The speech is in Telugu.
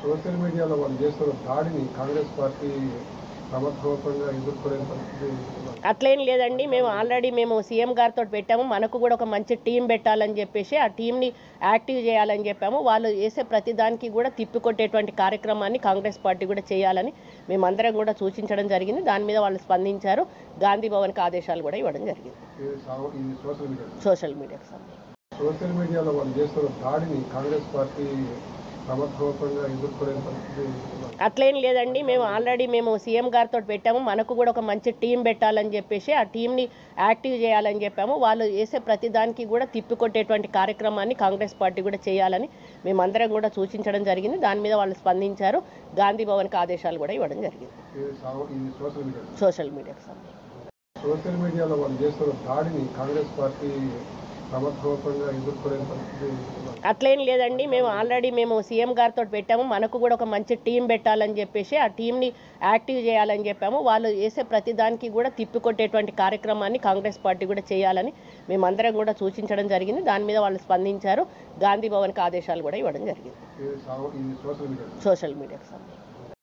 సోషల్ మీడియాలో వాళ్ళు చేస్తున్న దాడిని కాంగ్రెస్ పార్టీ సమర్థవంతంగా ఎదుర్కొనే పరిస్థితి అట్లేం లేదండి. మేము సీఎం గారితో పెట్టాము. మనకు కూడా ఒక మంచి టీం పెట్టాలని చెప్పేసి ఆ టీంని యాక్టివ్ చేయాలని చెప్పాము. వాళ్ళు చేసే ప్రతి దానికి కూడా తిప్పికొట్టేటువంటి కార్యక్రమాన్ని కాంగ్రెస్ పార్టీ కూడా చేయాలని మేమందరం కూడా సూచించడం జరిగింది. దాని మీద వాళ్ళు స్పందించారు. గాంధీ భవన్కి ఆదేశాలు కూడా ఇవ్వడం జరిగింది. సోషల్ మీడియాకి సంబంధించి సోషల్ మీడియాలో వాళ్ళు చేస్తున్న దాడిని కాంగ్రెస్ పార్టీ సమర్థవంతంగా ఎదుర్కొనే పరిస్థితి అట్లేం లేదండి. మేము సీఎం గారితో పెట్టాము. మనకు కూడా ఒక మంచి టీం పెట్టాలని చెప్పేసి ఆ టీంని యాక్టివ్ చేయాలని చెప్పాము. వాళ్ళు చేసే ప్రతి దానికి కూడా తిప్పికొట్టేటువంటి కార్యక్రమాన్ని కాంగ్రెస్ పార్టీ కూడా చేయాలని మేమందరం కూడా సూచించడం జరిగింది. దాని మీద వాళ్ళు స్పందించారు. గాంధీ భవన్కి ఆదేశాలు కూడా ఇవ్వడం జరిగింది. సోషల్ మీడియాకి సంబంధించి సోషల్ మీడియాలో వాళ్ళు చేస్తున్న దాడిని కాంగ్రెస్ పార్టీ సమర్థవంతంగా ఎదుర్కొనే పరిస్థితి అట్లేం లేదండి. మేము సీఎం గారితో పెట్టాము. మనకు కూడా ఒక మంచి టీం పెట్టాలని చెప్పేసి ఆ టీంని యాక్టివ్ చేయాలని చెప్పాము. వాళ్ళు చేసే ప్రతి దానికి కూడా తిప్పికొట్టేటువంటి కార్యక్రమాన్ని కాంగ్రెస్ పార్టీ కూడా చేయాలని మేమందరం కూడా సూచించడం జరిగింది. దాని మీద వాళ్ళు స్పందించారు. గాంధీ భవన్కి ఆదేశాలు కూడా ఇవ్వడం జరిగింది. సోషల్ మీడియాకి సంబంధించి